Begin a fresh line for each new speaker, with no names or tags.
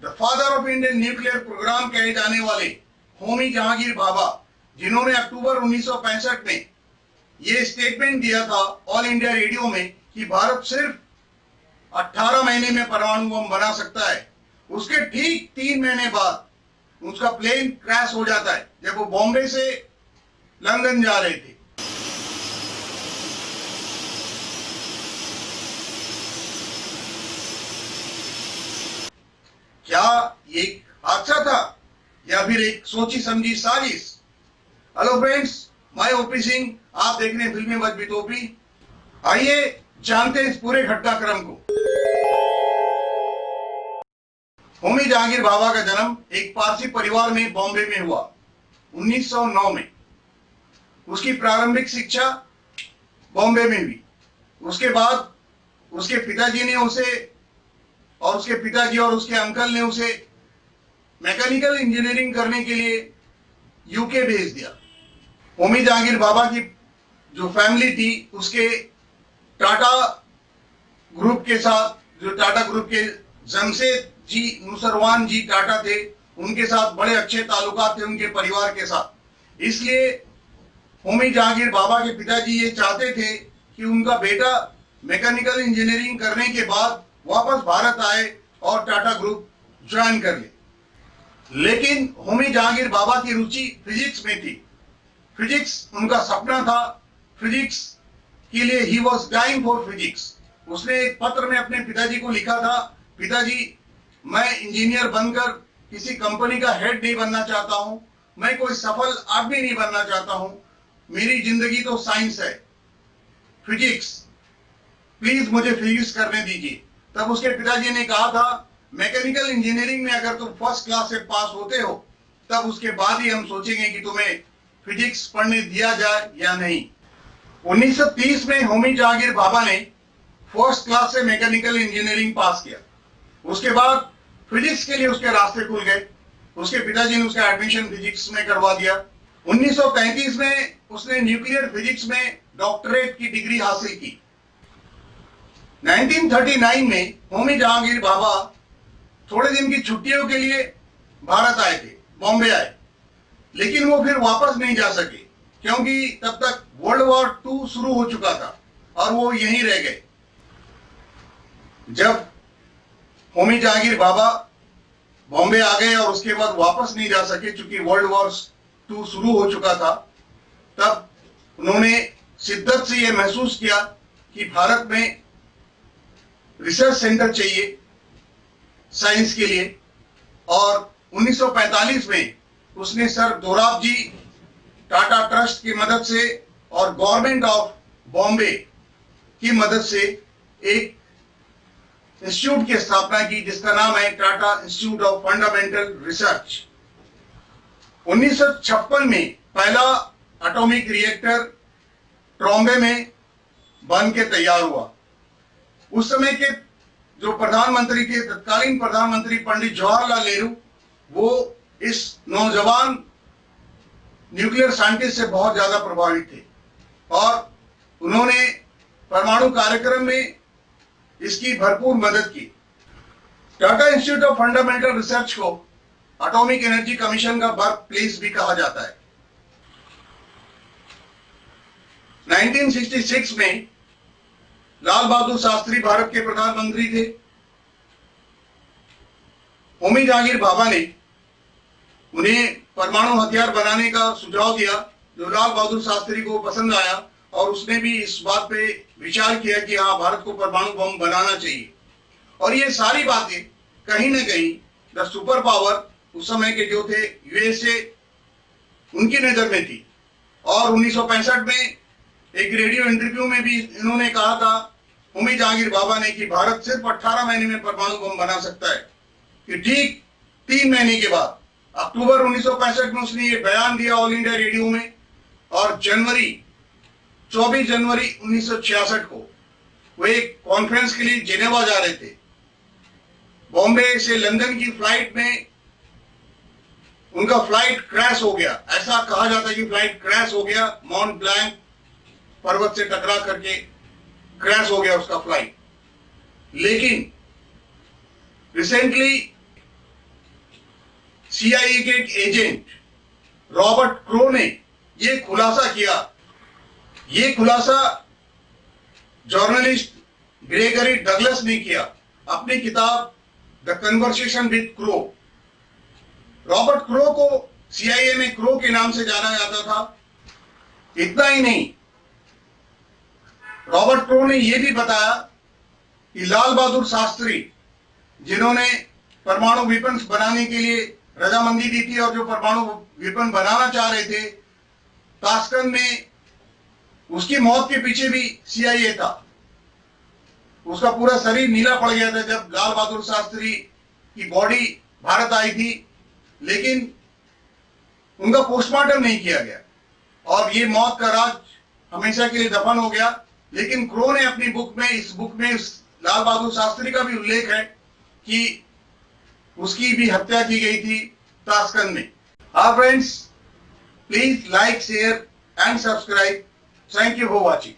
The father of Indian nuclear programme कहे जाने वाले होमी जहांगीर भाभा, जिन्होंने अक्टूबर 1965 में ये स्टेटमेंट दिया था ऑल इंडिया रेडियो में कि भारत सिर्फ 18 महीने में परमाणु बम बना सकता है, उसके ठीक 3 महीने बाद उसका प्लेन क्रैश हो जाता है जब वो बॉम्बे से लंदन जा रहे थे। क्या ये एक हादसा था या फिर एक सोची समझी साजिश? हेलो फ्रेंड्स, मैं ओपी सिंह, आप देख रहे हैं फिल्मी वज विद ओपी। आइए जानते हैं इस पूरे घटनाक्रम को। होमी जहांगीर भाभा का जन्म एक पारसी परिवार में बॉम्बे में हुआ 1909 में। उसकी प्रारंभिक शिक्षा बॉम्बे में हुई। उसके बाद उसके पिताजी ने उसे और उसके पिताजी और उसके अंकल ने उसे मैकेनिकल इंजीनियरिंग करने के लिए यूके भेज दिया। होमी जहांगीर भाभा की जो फैमिली थी उसके टाटा ग्रुप के साथ, जो टाटा ग्रुप के जमशेद जी नुसरवान जी टाटा थे, उनके साथ बड़े अच्छे ताल्लुकात थे उनके परिवार के साथ। इसलिए होमी जहांगीर भाभा के पिताजी ये चाहते थे कि उनका बेटा मैकेनिकल इंजीनियरिंग करने के बाद वापस भारत आए और टाटा ग्रुप ज्वाइन कर ले। लेकिन होमी जहांगीर भाभा की रुचि फिजिक्स में थी। फिजिक्स उनका सपना था। फिजिक्स के लिए ही वॉज डाइंग फॉर फिजिक्स। उसने एक पत्र में अपने पिताजी को लिखा था, पिताजी मैं इंजीनियर बनकर किसी कंपनी का हेड नहीं बनना चाहता हूं, मैं कोई सफल आदमी नहीं बनना चाहता हूं, मेरी जिंदगी तो साइंस है, फिजिक्स, प्लीज मुझे फिजिक्स करने दीजिए। तब उसके पिताजी ने कहा था, मैकेनिकल इंजीनियरिंग में अगर तुम फर्स्ट क्लास से पास होते हो तब उसके बाद ही हम सोचेंगे कि तुम्हें फिजिक्स पढ़ने दिया जाए या नहीं। 1930 में होमी जहांगीर भाभा ने फर्स्ट क्लास से मैकेनिकल इंजीनियरिंग पास किया। उसके बाद फिजिक्स के लिए उसके रास्ते खुल गए। उसके पिताजी ने उसका एडमिशन फिजिक्स में करवा दिया। 1933 में उसने न्यूक्लियर फिजिक्स में डॉक्टरेट की डिग्री हासिल की। 1939 में होमी जहांगीर भाभा थोड़े दिन की छुट्टियों के लिए भारत आए थे, बॉम्बे आए, लेकिन वो फिर वापस नहीं जा सके क्योंकि तब तक वर्ल्ड वॉर 2 शुरू हो चुका था और वो यहीं रह गए। जब होमी जहांगीर भाभा बॉम्बे आ गए और उसके बाद वापस नहीं जा सके चूंकि वर्ल्ड वॉर 2 शुरू हो चुका था, तब उन्होंने शिद्दत से यह महसूस किया कि भारत में रिसर्च सेंटर चाहिए साइंस के लिए। और 1945 में उसने सर दोराबजी टाटा ट्रस्ट की मदद से और गवर्नमेंट ऑफ बॉम्बे की मदद से एक इंस्टीट्यूट की स्थापना की जिसका नाम है Tata institute of fundamental research. 1956 में पहला एटॉमिक रिएक्टर ट्रॉम्बे में बन के तैयार हुआ। उस समय के जो प्रधानमंत्री थे, तत्कालीन प्रधानमंत्री पंडित जवाहरलाल नेहरू, वो इस नौजवान न्यूक्लियर साइंटिस्ट से बहुत ज्यादा प्रभावित थे और उन्होंने परमाणु कार्यक्रम में इसकी भरपूर मदद की। Tata institute of fundamental research को एटॉमिक एनर्जी कमीशन का बर्थ प्लेस भी कहा जाता है। 1966 में लाल बहादुर शास्त्री भारत के प्रधानमंत्री थे। होमी जहांगीर भाभा ने उन्हें परमाणु हथियार बनाने का सुझाव दिया जो लाल बहादुर शास्त्री को पसंद आया और उसने भी इस बात पे विचार किया कि हाँ, भारत को परमाणु बम बनाना चाहिए। और ये सारी बातें कहीं ना कहीं द सुपर पावर उस समय के जो थे यूएसए, उनकी नजर में थी। और 1965 में एक रेडियो इंटरव्यू में भी इन्होंने कहा था, होमी जहांगीर भाभा ने, कि भारत सिर्फ 18 महीने में परमाणु बम बना सकता है। कि ठीक 3 महीने के बाद अक्टूबर 1965 में उसने ये बयान दिया ऑल इंडिया रेडियो में। और 24 जनवरी 1966 को वो एक कॉन्फ्रेंस के लिए जेनेवा जा रहे थे। बॉम्बे से लंदन की फ्लाइट में उनका फ्लाइट क्रैश हो गया। ऐसा कहा जाता है कि फ्लाइट क्रैश हो गया, माउंट ब्लैंक पर्वत से टकरा करके क्रैश हो गया उसका फ्लाइट। लेकिन रिसेंटली सीआईए के एक एजेंट रॉबर्ट क्रो ने यह खुलासा किया। ये खुलासा जर्नलिस्ट ग्रेगरी डगलस ने किया अपनी किताब the conversation with crow. Robert crow को सीआईए में क्रो के नाम से जाना जाता था। इतना ही नहीं, रॉबर्ट क्रो ने यह भी बताया कि लाल बहादुर शास्त्री, जिन्होंने परमाणु वेपन बनाने के लिए रजामंदी दी थी और जो परमाणु वेपन बनाना चाह रहे थे, ताशकंद में उसकी मौत के पीछे भी सीआईए था। उसका पूरा शरीर नीला पड़ गया था जब लाल बहादुर शास्त्री की बॉडी भारत आई थी, लेकिन उनका पोस्टमार्टम नहीं किया गया और ये मौत का राज हमेशा के लिए दफन हो गया। लेकिन क्रो ने अपनी बुक में, इस बुक में लाल बहादुर शास्त्री का भी उल्लेख है कि उसकी भी हत्या की गई थी ताशकंद में। Friends, please like, share and subscribe. Thank you for watching.